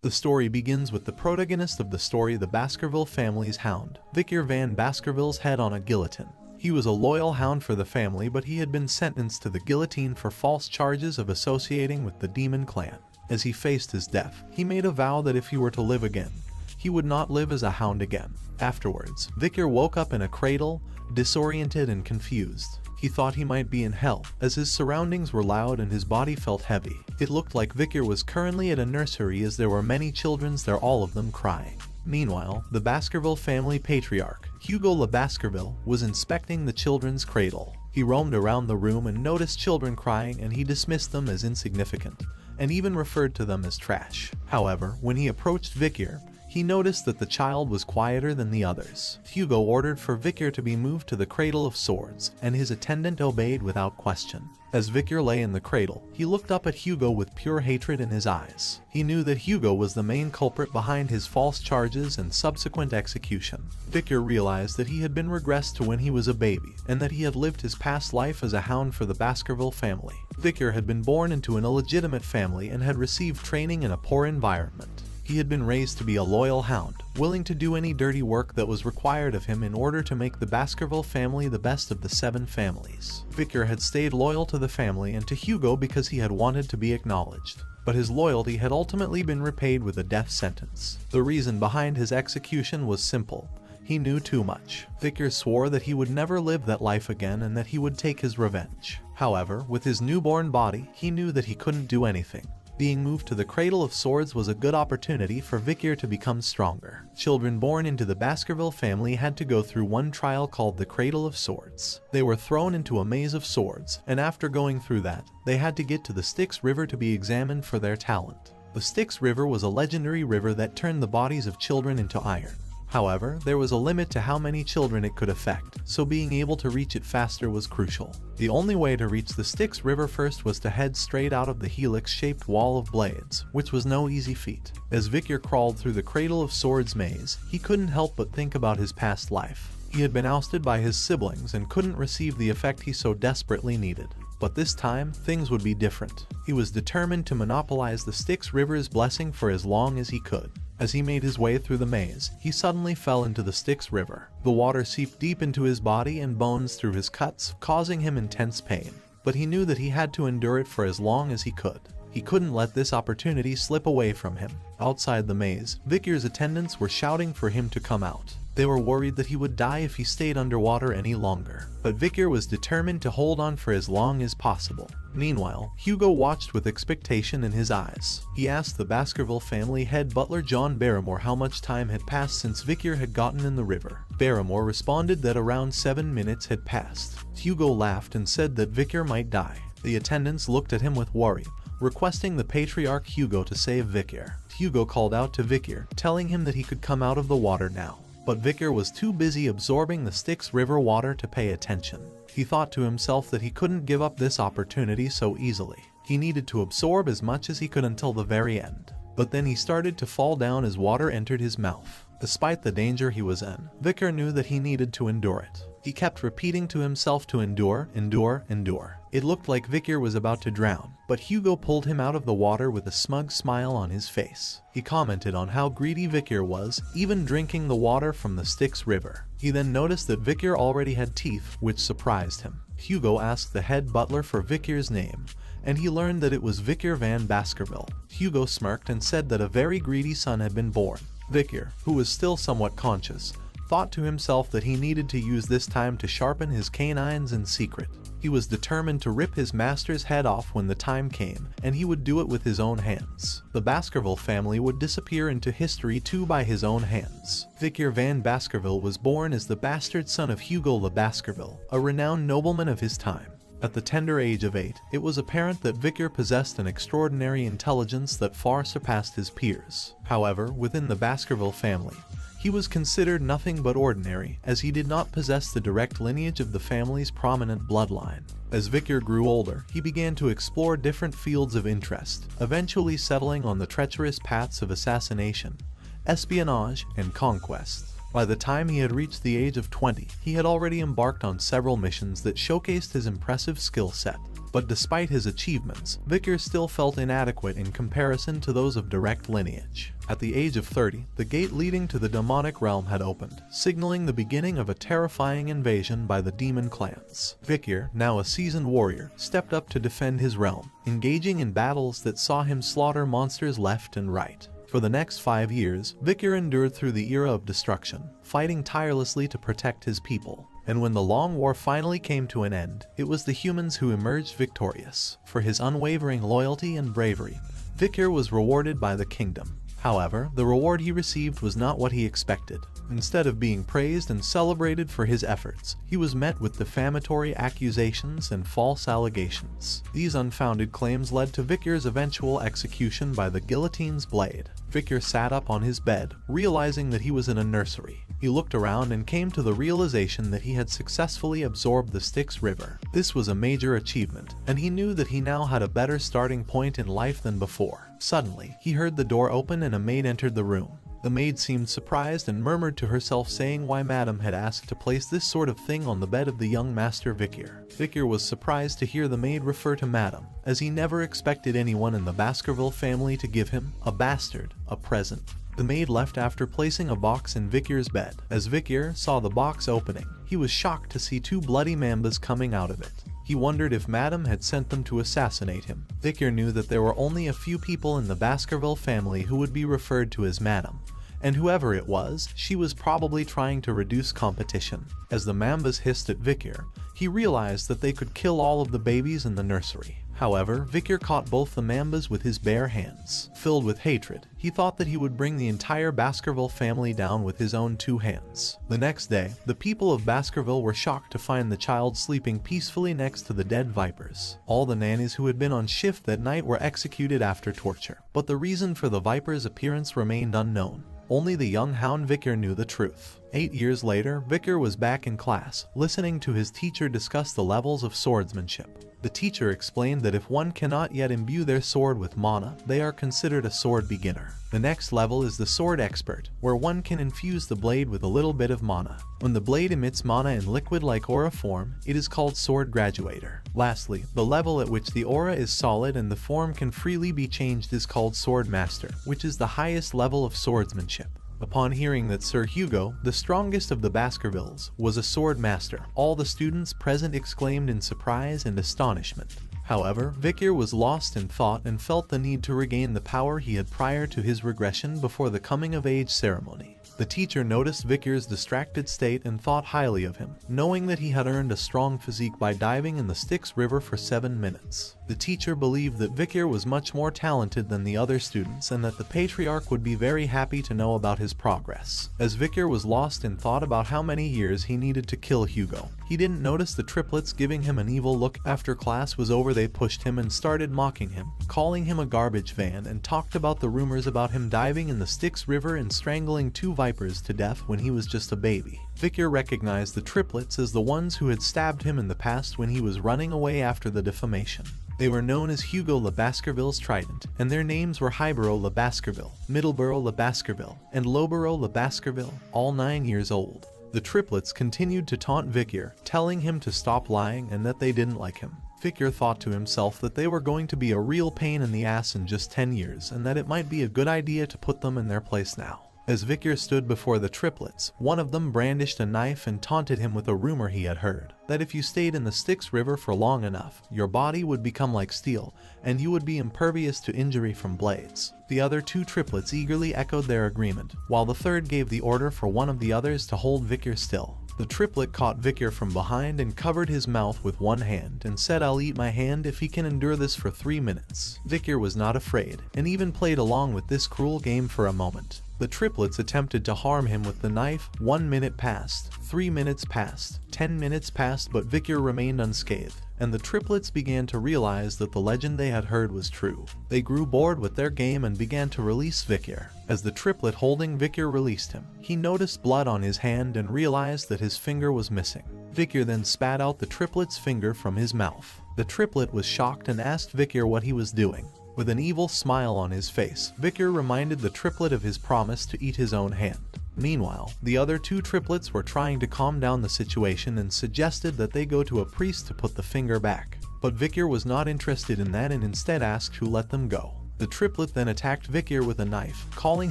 The story begins with the protagonist of the story, the Baskerville family's hound, Victor Van Baskerville's head on a guillotine. He was a loyal hound for the family, but he had been sentenced to the guillotine for false charges of associating with the Demon Clan. As he faced his death, he made a vow that if he were to live again, he would not live as a hound again. Afterwards, Victor woke up in a cradle, disoriented and confused. He thought he might be in hell, as his surroundings were loud and his body felt heavy. It looked like Victor was currently at a nursery, as there were many children there, all of them crying. Meanwhile, the Baskerville family patriarch, Hugo Le Baskerville, was inspecting the children's cradle. He roamed around the room and noticed children crying, and he dismissed them as insignificant, and even referred to them as trash. However, when he approached Victor, he noticed that the child was quieter than the others. Hugo ordered for Victor to be moved to the Cradle of Swords, and his attendant obeyed without question. As Victor lay in the cradle, he looked up at Hugo with pure hatred in his eyes. He knew that Hugo was the main culprit behind his false charges and subsequent execution. Victor realized that he had been regressed to when he was a baby, and that he had lived his past life as a hound for the Baskerville family. Victor had been born into an illegitimate family and had received training in a poor environment. He had been raised to be a loyal hound, willing to do any dirty work that was required of him in order to make the Baskerville family the best of the 7 families. Victor had stayed loyal to the family and to Hugo because he had wanted to be acknowledged. But his loyalty had ultimately been repaid with a death sentence. The reason behind his execution was simple. He knew too much. Victor swore that he would never live that life again and that he would take his revenge. However, with his newborn body, he knew that he couldn't do anything. Being moved to the Cradle of Swords was a good opportunity for Victor to become stronger. Children born into the Baskerville family had to go through one trial called the Cradle of Swords. They were thrown into a maze of swords, and after going through that, they had to get to the Styx River to be examined for their talent. The Styx River was a legendary river that turned the bodies of children into iron. However, there was a limit to how many children it could affect, so being able to reach it faster was crucial. The only way to reach the Styx River first was to head straight out of the helix-shaped wall of blades, which was no easy feat. As Victor crawled through the Cradle of Swords maze, he couldn't help but think about his past life. He had been ousted by his siblings and couldn't receive the effect he so desperately needed. But this time, things would be different. He was determined to monopolize the Styx River's blessing for as long as he could. As he made his way through the maze, he suddenly fell into the Styx River. The water seeped deep into his body and bones through his cuts, causing him intense pain. But he knew that he had to endure it for as long as he could. He couldn't let this opportunity slip away from him. Outside the maze, Victor's attendants were shouting for him to come out. They were worried that he would die if he stayed underwater any longer. But Victor was determined to hold on for as long as possible. Meanwhile, Hugo watched with expectation in his eyes. He asked the Baskerville family head butler John Barrymore how much time had passed since Victor had gotten in the river. Barrymore responded that around 7 minutes had passed. Hugo laughed and said that Victor might die. The attendants looked at him with worry, requesting the patriarch Hugo to save Victor. Hugo called out to Victor, telling him that he could come out of the water now. But Victor was too busy absorbing the Styx River water to pay attention. He thought to himself that he couldn't give up this opportunity so easily. He needed to absorb as much as he could until the very end. But then he started to fall down as water entered his mouth. Despite the danger he was in, Victor knew that he needed to endure it. He kept repeating to himself to endure, endure, endure. It looked like Victor was about to drown, but Hugo pulled him out of the water with a smug smile on his face. He commented on how greedy Victor was, even drinking the water from the Styx River. He then noticed that Victor already had teeth, which surprised him. Hugo asked the head butler for Victor's name, and he learned that it was Victor Van Baskerville. Hugo smirked and said that a very greedy son had been born. Victor, who was still somewhat conscious, thought to himself that he needed to use this time to sharpen his canines in secret. He was determined to rip his master's head off when the time came, and he would do it with his own hands. The Baskerville family would disappear into history too by his own hands. Victor Van Baskerville was born as the bastard son of Hugo Le Baskerville, a renowned nobleman of his time. At the tender age of 8, it was apparent that Victor possessed an extraordinary intelligence that far surpassed his peers. However, within the Baskerville family, he was considered nothing but ordinary, as he did not possess the direct lineage of the family's prominent bloodline. As Victor grew older, he began to explore different fields of interest, eventually settling on the treacherous paths of assassination, espionage, and conquest. By the time he had reached the age of 20, he had already embarked on several missions that showcased his impressive skill set. But despite his achievements, Vicar still felt inadequate in comparison to those of direct lineage. At the age of 30, the gate leading to the demonic realm had opened, signaling the beginning of a terrifying invasion by the demon clans. Vicar, now a seasoned warrior, stepped up to defend his realm, engaging in battles that saw him slaughter monsters left and right. For the next 5 years, Vicar endured through the era of destruction, fighting tirelessly to protect his people. And when the long war finally came to an end, it was the humans who emerged victorious. For his unwavering loyalty and bravery, Vicar was rewarded by the kingdom. However, the reward he received was not what he expected. Instead of being praised and celebrated for his efforts, he was met with defamatory accusations and false allegations. These unfounded claims led to Vicar's eventual execution by the guillotine's blade. Vicar sat up on his bed, realizing that he was in a nursery. He looked around and came to the realization that he had successfully absorbed the Styx River. This was a major achievement, and he knew that he now had a better starting point in life than before. Suddenly, he heard the door open and a maid entered the room. The maid seemed surprised and murmured to herself, saying why Madame had asked to place this sort of thing on the bed of the young master Vicar. Vicar was surprised to hear the maid refer to Madame, as he never expected anyone in the Baskerville family to give him, a bastard, a present. The maid left after placing a box in Vicar's bed. As Vicar saw the box opening, he was shocked to see 2 bloody mambas coming out of it. He wondered if Madame had sent them to assassinate him. Vicar knew that there were only a few people in the Baskerville family who would be referred to as Madame, and whoever it was, she was probably trying to reduce competition. As the mambas hissed at Vicar, he realized that they could kill all of the babies in the nursery. However, Vicar caught both the mambas with his bare hands. Filled with hatred, he thought that he would bring the entire Baskerville family down with his own 2 hands. The next day, the people of Baskerville were shocked to find the child sleeping peacefully next to the dead vipers. All the nannies who had been on shift that night were executed after torture. But the reason for the viper's appearance remained unknown. Only the young hound Vicar knew the truth. 8 years later, Vicar was back in class, listening to his teacher discuss the levels of swordsmanship. The teacher explained that if one cannot yet imbue their sword with mana, they are considered a sword beginner. The next level is the sword expert, where one can infuse the blade with a little bit of mana. When the blade emits mana in liquid-like aura form, it is called sword graduator. Lastly, the level at which the aura is solid and the form can freely be changed is called sword master, which is the highest level of swordsmanship. Upon hearing that Sir Hugo, the strongest of the Baskervilles, was a sword master, all the students present exclaimed in surprise and astonishment. However, Vicar was lost in thought and felt the need to regain the power he had prior to his regression before the coming-of-age ceremony. The teacher noticed Vicar's distracted state and thought highly of him, knowing that he had earned a strong physique by diving in the Styx River for 7 minutes. The teacher believed that Vicar was much more talented than the other students and that the patriarch would be very happy to know about his progress. As Vicar was lost in thought about how many years he needed to kill Hugo, he didn't notice the triplets giving him an evil look. After class was over, they pushed him and started mocking him, calling him a garbage van, and talked about the rumors about him diving in the Styx River and strangling 2 vipers to death when he was just a baby. Vicar recognized the triplets as the ones who had stabbed him in the past when he was running away after the defamation. They were known as Hugo le Baskerville's Trident, and their names were Highborough le Baskerville, Middleborough le Baskerville, and Lowborough le Baskerville, all 9 years old. The triplets continued to taunt Vicar, telling him to stop lying and that they didn't like him. Vicar thought to himself that they were going to be a real pain in the ass in just 10 years and that it might be a good idea to put them in their place now. As Vicar stood before the triplets, one of them brandished a knife and taunted him with a rumor he had heard, that if you stayed in the Styx River for long enough, your body would become like steel, and you would be impervious to injury from blades. The other 2 triplets eagerly echoed their agreement, while the third gave the order for one of the others to hold Vicar still. The triplet caught Vicar from behind and covered his mouth with one hand and said, "I'll eat my hand if he can endure this for 3 minutes." Vicar was not afraid, and even played along with this cruel game for a moment. The triplets attempted to harm him with the knife. 1 minute passed, 3 minutes passed, 10 minutes passed, but Vicar remained unscathed, and the triplets began to realize that the legend they had heard was true. They grew bored with their game and began to release Vicar. As the triplet holding Vicar released him, he noticed blood on his hand and realized that his finger was missing. Vicar then spat out the triplet's finger from his mouth. The triplet was shocked and asked Vicar what he was doing. With an evil smile on his face, Vicar reminded the triplet of his promise to eat his own hand. Meanwhile, the other 2 triplets were trying to calm down the situation and suggested that they go to a priest to put the finger back. But Victor was not interested in that and instead asked to let them go. The triplet then attacked Victor with a knife, calling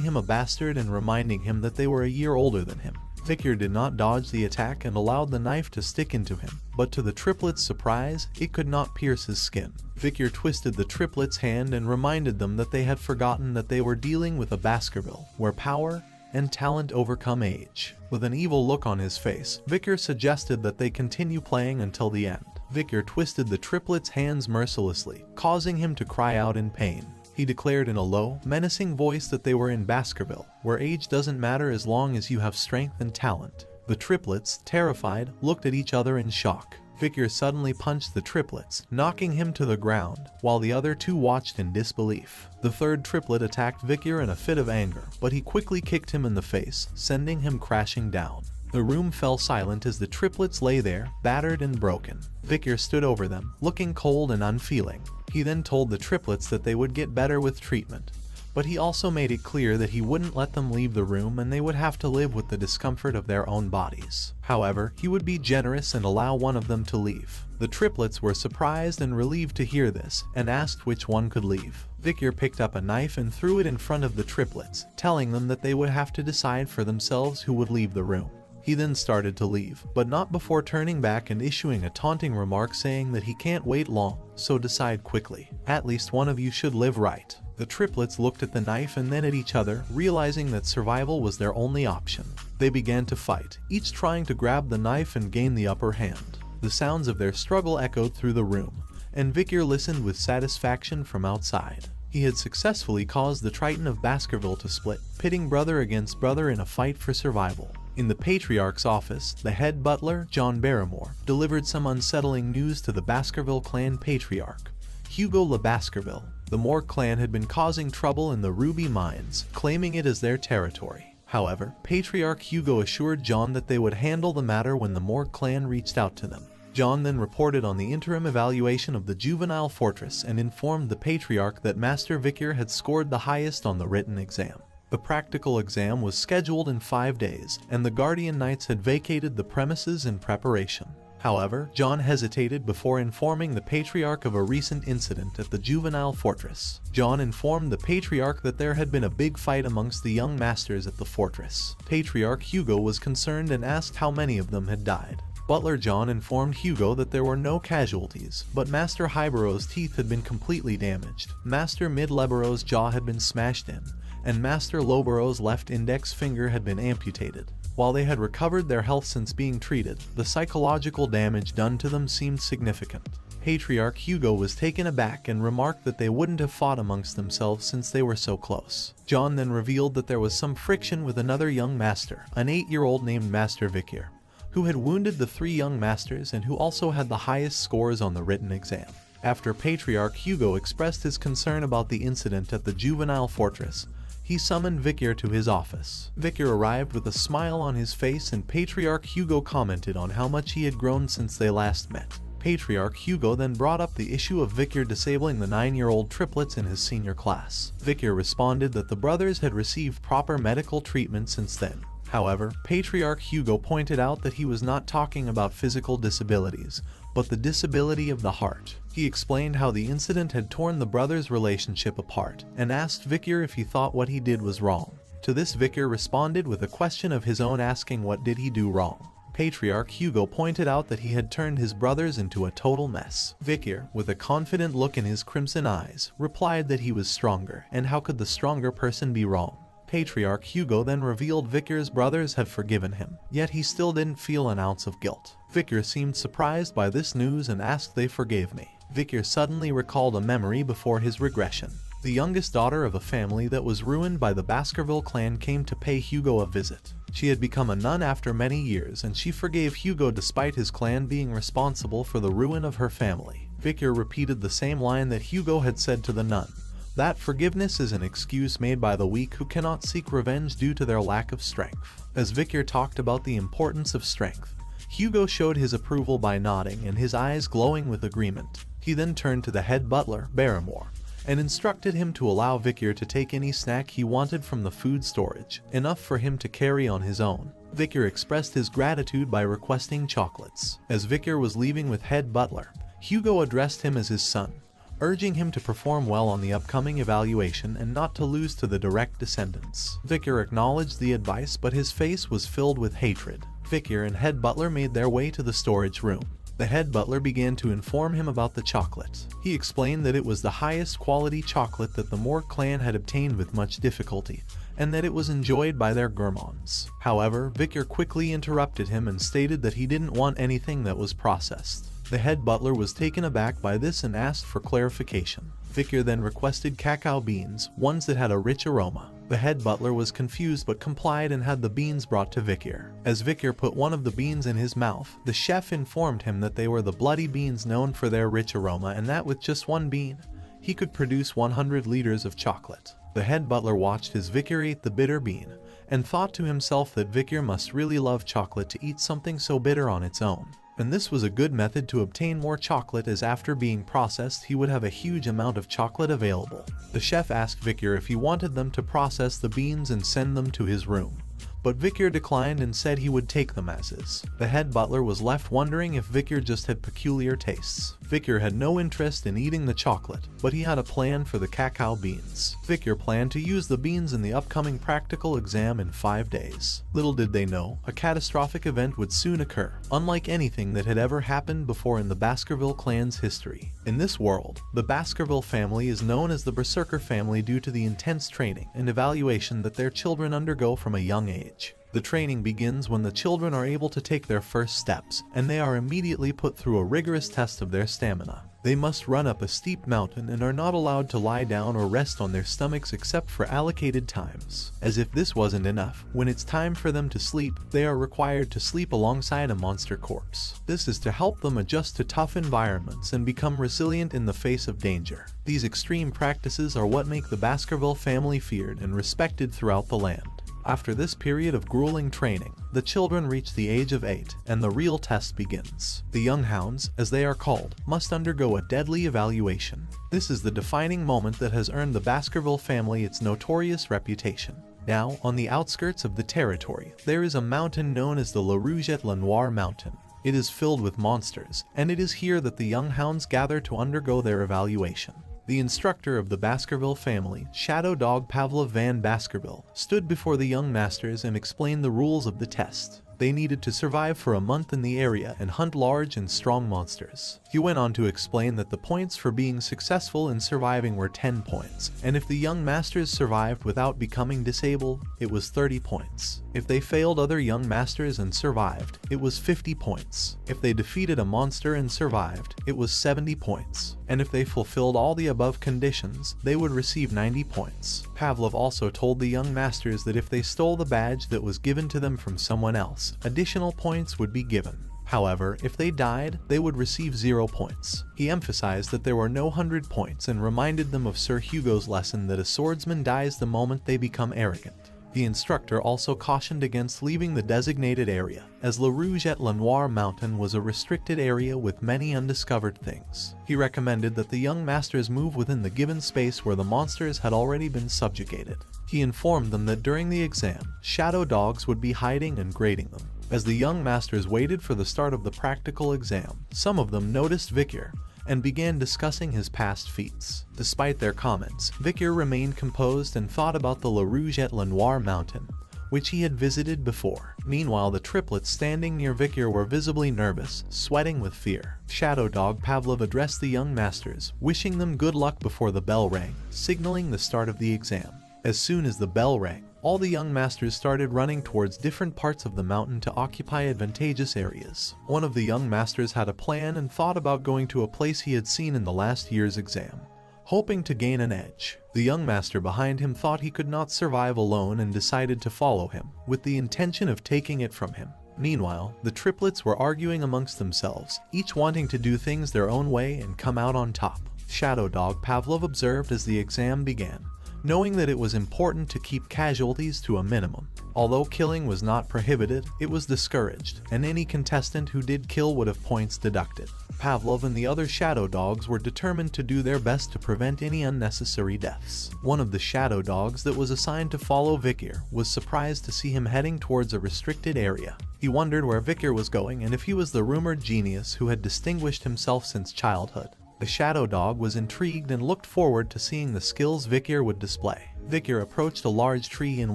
him a bastard and reminding him that they were a year older than him. Victor did not dodge the attack and allowed the knife to stick into him, but to the triplet's surprise, it could not pierce his skin. Victor twisted the triplet's hand and reminded them that they had forgotten that they were dealing with a Baskerville, where power and talent overcome age. With an evil look on his face, Victor suggested that they continue playing until the end. Victor twisted the triplet's hands mercilessly, causing him to cry out in pain. He declared in a low, menacing voice that they were in Baskerville, where age doesn't matter as long as you have strength and talent. The triplets, terrified, looked at each other in shock. Victor suddenly punched the triplets, knocking him to the ground, while the other two watched in disbelief. The third triplet attacked Victor in a fit of anger, but he quickly kicked him in the face, sending him crashing down. The room fell silent as the triplets lay there, battered and broken. Victor stood over them, looking cold and unfeeling. He then told the triplets that they would get better with treatment, but he also made it clear that he wouldn't let them leave the room and they would have to live with the discomfort of their own bodies. However, he would be generous and allow one of them to leave. The triplets were surprised and relieved to hear this, and asked which one could leave. Victor picked up a knife and threw it in front of the triplets, telling them that they would have to decide for themselves who would leave the room. He then started to leave, but not before turning back and issuing a taunting remark saying that he can't wait long, so decide quickly. At least one of you should live right. The triplets looked at the knife and then at each other, realizing that survival was their only option. They began to fight, each trying to grab the knife and gain the upper hand. The sounds of their struggle echoed through the room, and Victor listened with satisfaction from outside. He had successfully caused the Triton of Baskerville to split, pitting brother against brother in a fight for survival. In the Patriarch's office, the head butler, John Barrymore, delivered some unsettling news to the Baskerville clan patriarch, Hugo Le Baskerville. The Moore clan had been causing trouble in the Ruby Mines, claiming it as their territory. However, Patriarch Hugo assured John that they would handle the matter when the Moore clan reached out to them. John then reported on the interim evaluation of the juvenile fortress and informed the Patriarch that Master Victor had scored the highest on the written exam. The practical exam was scheduled in 5 days, and the Guardian Knights had vacated the premises in preparation. However, John hesitated before informing the Patriarch of a recent incident at the juvenile fortress. John informed the Patriarch that there had been a big fight amongst the young masters at the fortress. Patriarch Hugo was concerned and asked how many of them had died. Butler John informed Hugo that there were no casualties, but Master Highborough's teeth had been completely damaged. Master Midleborough's jaw had been smashed in, and Master Lowborough's left index finger had been amputated. While they had recovered their health since being treated, the psychological damage done to them seemed significant. Patriarch Hugo was taken aback and remarked that they wouldn't have fought amongst themselves since they were so close. John then revealed that there was some friction with another young master, an 8-year-old named Master Victor, who had wounded the 3 young masters and who also had the highest scores on the written exam. After Patriarch Hugo expressed his concern about the incident at the juvenile fortress, he summoned Victor to his office. Victor arrived with a smile on his face and Patriarch Hugo commented on how much he had grown since they last met. Patriarch Hugo then brought up the issue of Victor disabling the 9-year-old triplets in his senior class. Victor responded that the brothers had received proper medical treatment since then. However, Patriarch Hugo pointed out that he was not talking about physical disabilities, but the disability of the heart. He explained how the incident had torn the brothers' relationship apart, and asked Victor if he thought what he did was wrong. To this Victor responded with a question of his own asking what did he do wrong. Patriarch Hugo pointed out that he had turned his brothers into a total mess. Victor, with a confident look in his crimson eyes, replied that he was stronger, and how could the stronger person be wrong? Patriarch Hugo then revealed Victor's brothers had forgiven him, yet he still didn't feel an ounce of guilt. Victor seemed surprised by this news and asked they forgave me. Victor suddenly recalled a memory before his regression. The youngest daughter of a family that was ruined by the Baskerville clan came to pay Hugo a visit. She had become a nun after many years, and she forgave Hugo despite his clan being responsible for the ruin of her family. Victor repeated the same line that Hugo had said to the nun, that forgiveness is an excuse made by the weak who cannot seek revenge due to their lack of strength. As Victor talked about the importance of strength, Hugo showed his approval by nodding and his eyes glowing with agreement. He then turned to the head butler, Barrymore, and instructed him to allow Victor to take any snack he wanted from the food storage, enough for him to carry on his own. Victor expressed his gratitude by requesting chocolates. As Victor was leaving with head butler, Hugo addressed him as his son, urging him to perform well on the upcoming evaluation and not to lose to the direct descendants. Victor acknowledged the advice, but his face was filled with hatred. Victor and head butler made their way to the storage room. The head butler began to inform him about the chocolate. He explained that it was the highest quality chocolate that the Moore clan had obtained with much difficulty, and that it was enjoyed by their gourmands. However, Victor quickly interrupted him and stated that he didn't want anything that was processed. The head butler was taken aback by this and asked for clarification. Victor then requested cacao beans, ones that had a rich aroma. The head butler was confused but complied and had the beans brought to Victor. As Victor put one of the beans in his mouth, the chef informed him that they were the bloody beans known for their rich aroma and that with just one bean, he could produce 100 liters of chocolate. The head butler watched as Victor ate the bitter bean and thought to himself that Victor must really love chocolate to eat something so bitter on its own. And this was a good method to obtain more chocolate, as after being processed he would have a huge amount of chocolate available. The chef asked Victor if he wanted them to process the beans and send them to his room, but Victor declined and said he would take them as is. The head butler was left wondering if Victor just had peculiar tastes. Victor had no interest in eating the chocolate, but he had a plan for the cacao beans. Victor planned to use the beans in the upcoming practical exam in 5 days. Little did they know, a catastrophic event would soon occur, unlike anything that had ever happened before in the Baskerville clan's history. In this world, the Baskerville family is known as the Berserker family due to the intense training and evaluation that their children undergo from a young age. The training begins when the children are able to take their first steps, and they are immediately put through a rigorous test of their stamina. They must run up a steep mountain and are not allowed to lie down or rest on their stomachs except for allocated times. As if this wasn't enough, when it's time for them to sleep, they are required to sleep alongside a monster corpse. This is to help them adjust to tough environments and become resilient in the face of danger. These extreme practices are what make the Baskerville family feared and respected throughout the land. After this period of grueling training, the children reach the age of 8, and the real test begins. The young hounds, as they are called, must undergo a deadly evaluation. This is the defining moment that has earned the Baskerville family its notorious reputation. Now, on the outskirts of the territory, there is a mountain known as the La Rougette La Noire Mountain. It is filled with monsters, and it is here that the young hounds gather to undergo their evaluation. The instructor of the Baskerville family, Shadow Dog Pavlov van Baskerville, stood before the young masters and explained the rules of the test. They needed to survive for a month in the area and hunt large and strong monsters. He went on to explain that the points for being successful in surviving were 10 points, and if the young masters survived without becoming disabled, it was 30 points. If they failed other young masters and survived, it was 50 points. If they defeated a monster and survived, it was 70 points. And if they fulfilled all the above conditions, they would receive 90 points. Pavlov also told the young masters that if they stole the badge that was given to them from someone else, additional points would be given. However, if they died, they would receive 0 points. He emphasized that there were no 100 points and reminded them of Sir Hugo's lesson that a swordsman dies the moment they become arrogant. The instructor also cautioned against leaving the designated area, as La Rougette La Noire Mountain was a restricted area with many undiscovered things. He recommended that the young masters move within the given space where the monsters had already been subjugated. He informed them that during the exam, shadow dogs would be hiding and grading them. As the young masters waited for the start of the practical exam, some of them noticed Victor and began discussing his past feats. Despite their comments, Victor remained composed and thought about the La Rougette La Noire Mountain, which he had visited before. Meanwhile, the triplets standing near Victor were visibly nervous, sweating with fear. Shadow Dog Pavlov addressed the young masters, wishing them good luck before the bell rang, signaling the start of the exam. As soon as the bell rang, all the young masters started running towards different parts of the mountain to occupy advantageous areas. One of the young masters had a plan and thought about going to a place he had seen in the last year's exam, hoping to gain an edge. The young master behind him thought he could not survive alone and decided to follow him, with the intention of taking it from him. Meanwhile, the triplets were arguing amongst themselves, each wanting to do things their own way and come out on top. Shadow Dog Pavlov observed as the exam began, knowing that it was important to keep casualties to a minimum. Although killing was not prohibited, it was discouraged, and any contestant who did kill would have points deducted. Pavlov and the other shadow dogs were determined to do their best to prevent any unnecessary deaths. One of the shadow dogs that was assigned to follow Vikir was surprised to see him heading towards a restricted area. He wondered where Vikir was going and if he was the rumored genius who had distinguished himself since childhood. The shadow dog was intrigued and looked forward to seeing the skills Vikir would display. Vikir approached a large tree and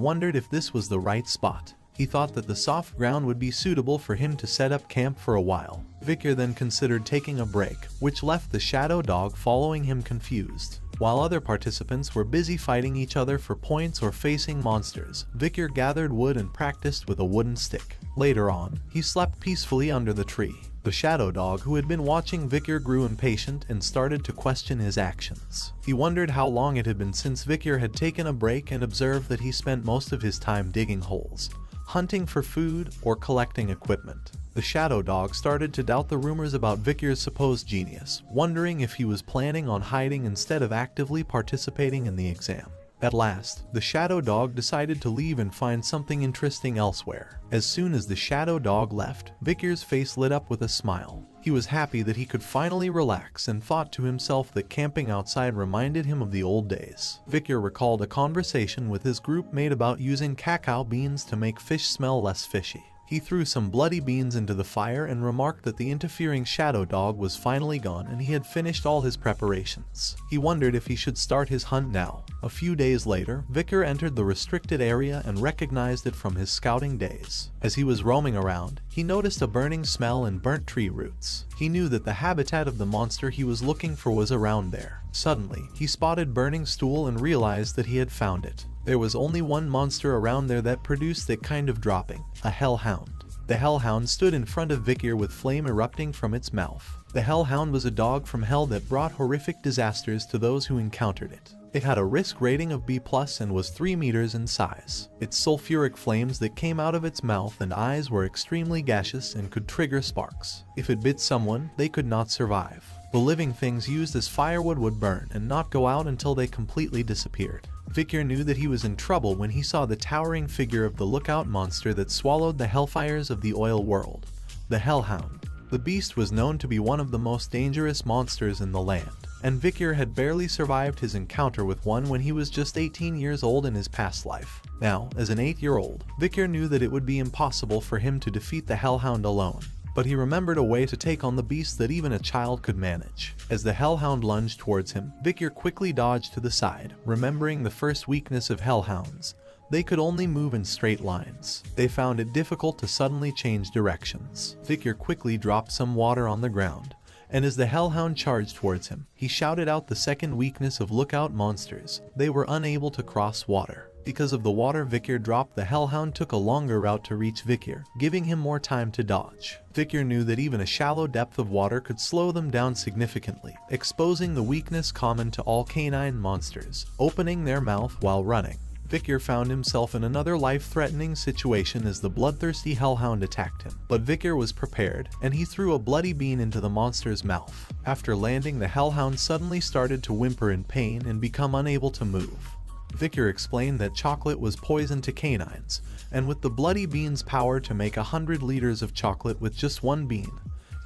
wondered if this was the right spot. He thought that the soft ground would be suitable for him to set up camp for a while. Vikir then considered taking a break, which left the shadow dog following him confused. While other participants were busy fighting each other for points or facing monsters, Vikir gathered wood and practiced with a wooden stick. Later on, he slept peacefully under the tree. The shadow dog who had been watching Vikir grew impatient and started to question his actions. He wondered how long it had been since Vikir had taken a break and observed that he spent most of his time digging holes, hunting for food, or collecting equipment. The shadow dog started to doubt the rumors about Vikir's supposed genius, wondering if he was planning on hiding instead of actively participating in the exam. At last, the shadow dog decided to leave and find something interesting elsewhere. As soon as the shadow dog left, Vikir's face lit up with a smile. He was happy that he could finally relax and thought to himself that camping outside reminded him of the old days. Vikir recalled a conversation with his group mate about using cacao beans to make fish smell less fishy. He threw some bloody beans into the fire and remarked that the interfering shadow dog was finally gone and he had finished all his preparations. He wondered if he should start his hunt now. A few days later, Vikir entered the restricted area and recognized it from his scouting days. As he was roaming around, he noticed a burning smell and burnt tree roots. He knew that the habitat of the monster he was looking for was around there. Suddenly, he spotted burning stool and realized that he had found it. There was only one monster around there that produced that kind of dropping, a hellhound. The hellhound stood in front of Vikir with flame erupting from its mouth. The hellhound was a dog from hell that brought horrific disasters to those who encountered it. It had a risk rating of B+ and was 3 meters in size. Its sulfuric flames that came out of its mouth and eyes were extremely gaseous and could trigger sparks. If it bit someone, they could not survive. The living things used as firewood would burn and not go out until they completely disappeared. Vikir knew that he was in trouble when he saw the towering figure of the lookout monster that swallowed the hellfires of the oil world, the hellhound. The beast was known to be one of the most dangerous monsters in the land, and Vikir had barely survived his encounter with one when he was just 18 years old in his past life. Now, as an 8-year-old, Vikir knew that it would be impossible for him to defeat the hellhound alone. But he remembered a way to take on the beast that even a child could manage. As the hellhound lunged towards him, Vikir quickly dodged to the side, remembering the first weakness of hellhounds. They could only move in straight lines. They found it difficult to suddenly change directions. Vikir quickly dropped some water on the ground, and as the hellhound charged towards him, he shouted out the second weakness of lookout monsters. They were unable to cross water. Because of the water Vikir dropped, the hellhound took a longer route to reach Vikir, giving him more time to dodge. Vikir knew that even a shallow depth of water could slow them down significantly, exposing the weakness common to all canine monsters, opening their mouth while running. Vikir found himself in another life-threatening situation as the bloodthirsty hellhound attacked him. But Vikir was prepared, and he threw a bloody bean into the monster's mouth. After landing, the hellhound suddenly started to whimper in pain and become unable to move. Vikir explained that chocolate was poison to canines, and with the bloody bean's power to make 100 liters of chocolate with just one bean,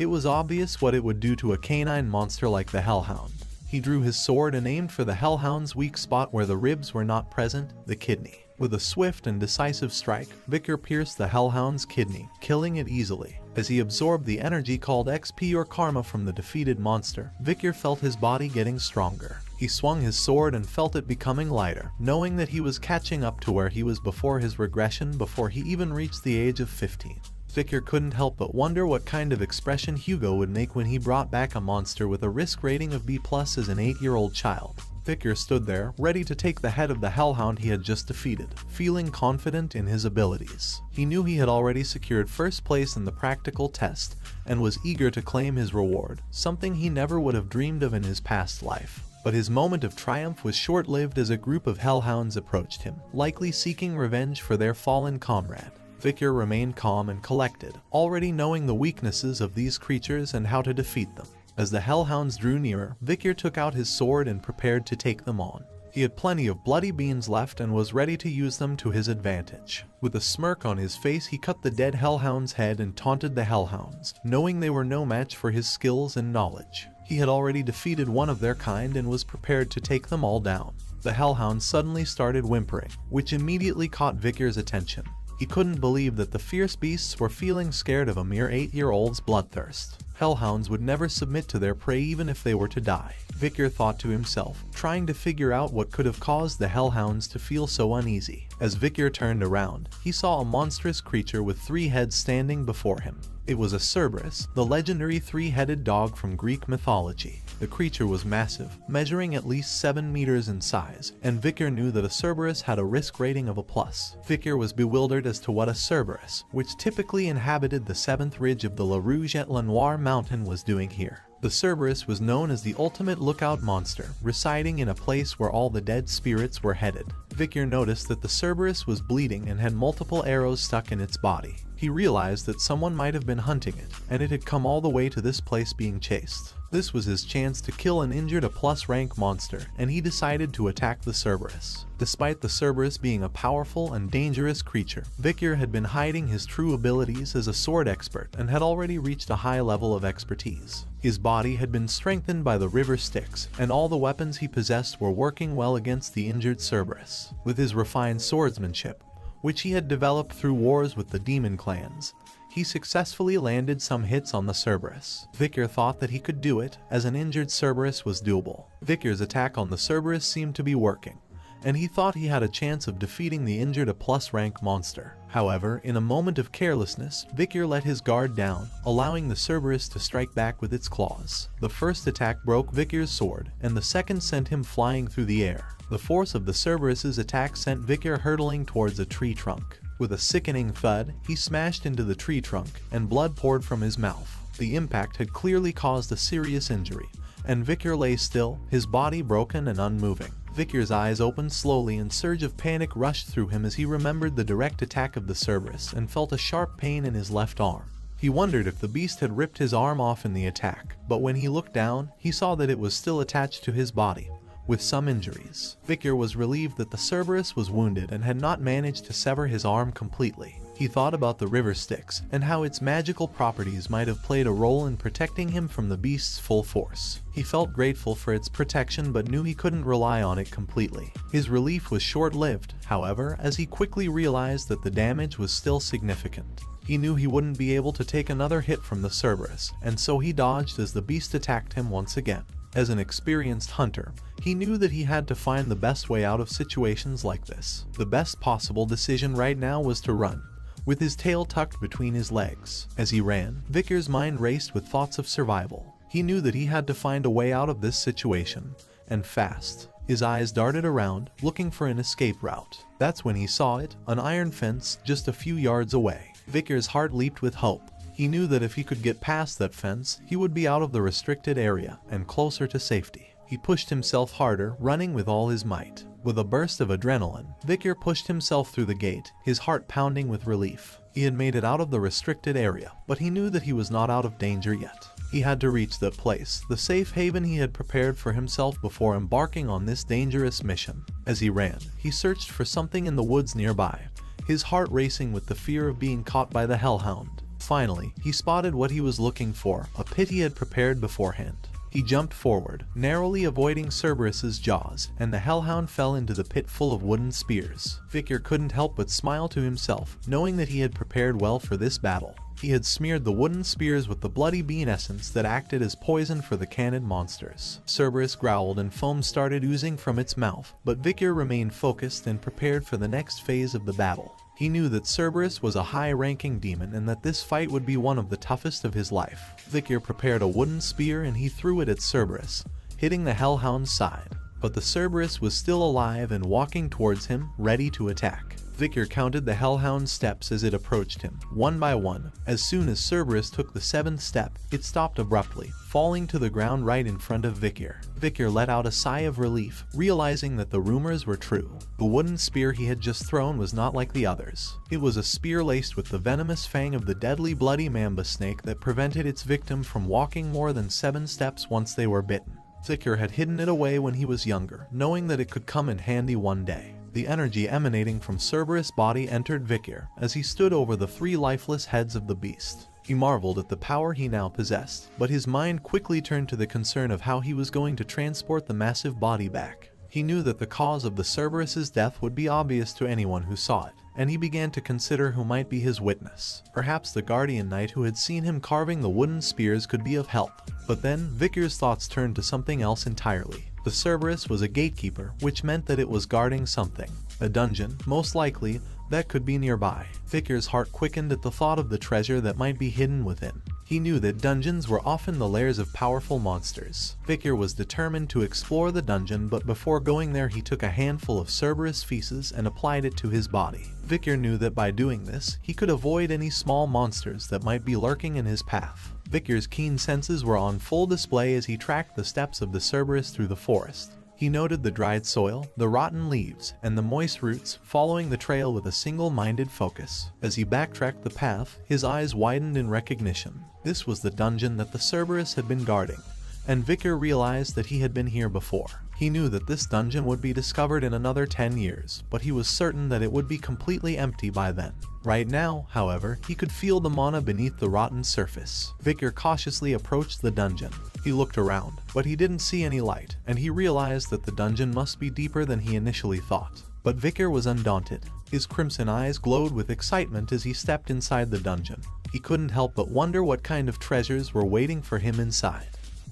it was obvious what it would do to a canine monster like the hellhound. He drew his sword and aimed for the hellhound's weak spot where the ribs were not present, the kidney. With a swift and decisive strike, Vikir pierced the hellhound's kidney, killing it easily. As he absorbed the energy called XP or karma from the defeated monster, Vikir felt his body getting stronger. He swung his sword and felt it becoming lighter, knowing that he was catching up to where he was before his regression before he even reached the age of 15. Vikir couldn't help but wonder what kind of expression Hugo would make when he brought back a monster with a risk rating of B+ as an 8-year-old child. Vikir stood there, ready to take the head of the hellhound he had just defeated, feeling confident in his abilities. He knew he had already secured first place in the practical test, and was eager to claim his reward, something he never would have dreamed of in his past life. But his moment of triumph was short-lived as a group of hellhounds approached him, likely seeking revenge for their fallen comrade. Vikir remained calm and collected, already knowing the weaknesses of these creatures and how to defeat them. As the hellhounds drew nearer, Vikir took out his sword and prepared to take them on. He had plenty of bloody beans left and was ready to use them to his advantage. With a smirk on his face, he cut the dead hellhound's head and taunted the hellhounds, knowing they were no match for his skills and knowledge. He had already defeated one of their kind and was prepared to take them all down. The hellhound suddenly started whimpering, which immediately caught Vickers' attention. He couldn't believe that the fierce beasts were feeling scared of a mere 8-year-old's bloodthirst. Hellhounds would never submit to their prey even if they were to die, Vicker thought to himself, trying to figure out what could have caused the hellhounds to feel so uneasy. As Vicker turned around, he saw a monstrous creature with 3 heads standing before him. It was a Cerberus, the legendary 3-headed dog from Greek mythology. The creature was massive, measuring at least 7 meters in size, and Vicker knew that a Cerberus had a risk rating of a plus. Vicker was bewildered as to what a Cerberus, which typically inhabited the 7th ridge of the La Rouge et La Noire mountain, was doing here. The Cerberus was known as the ultimate lookout monster, residing in a place where all the dead spirits were headed. Vicker noticed that the Cerberus was bleeding and had multiple arrows stuck in its body. He realized that someone might have been hunting it, and it had come all the way to this place being chased. This was his chance to kill and injure a plus-rank monster, and he decided to attack the Cerberus. Despite the Cerberus being a powerful and dangerous creature, Vicker had been hiding his true abilities as a sword expert and had already reached a high level of expertise. His body had been strengthened by the river Styx, and all the weapons he possessed were working well against the injured Cerberus. With his refined swordsmanship, which he had developed through wars with the demon clans, he successfully landed some hits on the Cerberus. Vicker thought that he could do it, as an injured Cerberus was doable. Vicker's attack on the Cerberus seemed to be working, and he thought he had a chance of defeating the injured plus-rank monster. However, in a moment of carelessness, Vicker let his guard down, allowing the Cerberus to strike back with its claws. The first attack broke Vicker's sword, and the second sent him flying through the air. The force of the Cerberus's attack sent Vicker hurtling towards a tree trunk. With a sickening thud, he smashed into the tree trunk, and blood poured from his mouth. The impact had clearly caused a serious injury, and Vicker lay still, his body broken and unmoving. Vicker's eyes opened slowly and a surge of panic rushed through him as he remembered the direct attack of the Cerberus and felt a sharp pain in his left arm. He wondered if the beast had ripped his arm off in the attack, but when he looked down, he saw that it was still attached to his body, with some injuries. Vicker was relieved that the Cerberus was wounded and had not managed to sever his arm completely. He thought about the river Styx and how its magical properties might have played a role in protecting him from the beast's full force. He felt grateful for its protection but knew he couldn't rely on it completely. His relief was short-lived, however, as he quickly realized that the damage was still significant. He knew he wouldn't be able to take another hit from the Cerberus, and so he dodged as the beast attacked him once again. As an experienced hunter, he knew that he had to find the best way out of situations like this. The best possible decision right now was to run, with his tail tucked between his legs. As he ran, Vicker's mind raced with thoughts of survival. He knew that he had to find a way out of this situation, and fast. His eyes darted around, looking for an escape route. That's when he saw it, an iron fence just a few yards away. Vicker's heart leaped with hope. He knew that if he could get past that fence, he would be out of the restricted area and closer to safety. He pushed himself harder, running with all his might. With a burst of adrenaline, Vicker pushed himself through the gate, his heart pounding with relief. He had made it out of the restricted area, but he knew that he was not out of danger yet. He had to reach that place, the safe haven he had prepared for himself before embarking on this dangerous mission. As he ran, he searched for something in the woods nearby, his heart racing with the fear of being caught by the hellhound. Finally, he spotted what he was looking for, a pit he had prepared beforehand. He jumped forward, narrowly avoiding Cerberus's jaws, and the hellhound fell into the pit full of wooden spears. Vicker couldn't help but smile to himself, knowing that he had prepared well for this battle. He had smeared the wooden spears with the bloody bean essence that acted as poison for the cannon monsters. Cerberus growled and foam started oozing from its mouth, but Vicker remained focused and prepared for the next phase of the battle. He knew that Cerberus was a high-ranking demon and that this fight would be one of the toughest of his life. Vicker prepared a wooden spear and he threw it at Cerberus, hitting the hellhound's side. But the Cerberus was still alive and walking towards him, ready to attack. Vicker counted the hellhound's steps as it approached him, one by one. As soon as Cerberus took the 7th step, it stopped abruptly, falling to the ground right in front of Vicker. Vicker let out a sigh of relief, realizing that the rumors were true. The wooden spear he had just thrown was not like the others. It was a spear laced with the venomous fang of the deadly bloody mamba snake that prevented its victim from walking more than 7 steps once they were bitten. Vikir had hidden it away when he was younger, knowing that it could come in handy one day. The energy emanating from Cerberus' body entered Vikir as he stood over the 3 lifeless heads of the beast. He marveled at the power he now possessed, but his mind quickly turned to the concern of how he was going to transport the massive body back. He knew that the cause of the Cerberus' death would be obvious to anyone who saw it, and he began to consider who might be his witness. Perhaps the guardian knight who had seen him carving the wooden spears could be of help. But then, Vikir's thoughts turned to something else entirely. The Cerberus was a gatekeeper, which meant that it was guarding something. A dungeon, most likely, that could be nearby. Vikir's heart quickened at the thought of the treasure that might be hidden within. He knew that dungeons were often the lairs of powerful monsters. Vikir was determined to explore the dungeon, but before going there he took a handful of Cerberus feces and applied it to his body. Vikir knew that by doing this, he could avoid any small monsters that might be lurking in his path. Vikir's keen senses were on full display as he tracked the steps of the Cerberus through the forest. He noted the dried soil, the rotten leaves, and the moist roots, following the trail with a single-minded focus. As he backtracked the path, his eyes widened in recognition. This was the dungeon that the Cerberus had been guarding, and Vikir realized that he had been here before. He knew that this dungeon would be discovered in another 10 years, but he was certain that it would be completely empty by then. Right now, however, he could feel the mana beneath the rotten surface. Vikir cautiously approached the dungeon. He looked around, but he didn't see any light, and he realized that the dungeon must be deeper than he initially thought. But Vikir was undaunted. His crimson eyes glowed with excitement as he stepped inside the dungeon. He couldn't help but wonder what kind of treasures were waiting for him inside.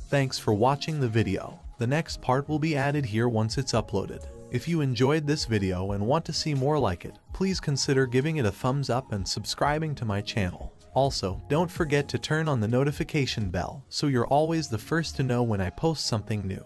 Thanks for watching the video. The next part will be added here once it's uploaded. If you enjoyed this video and want to see more like it, please consider giving it a thumbs up and subscribing to my channel. Also, don't forget to turn on the notification bell so you're always the first to know when I post something new.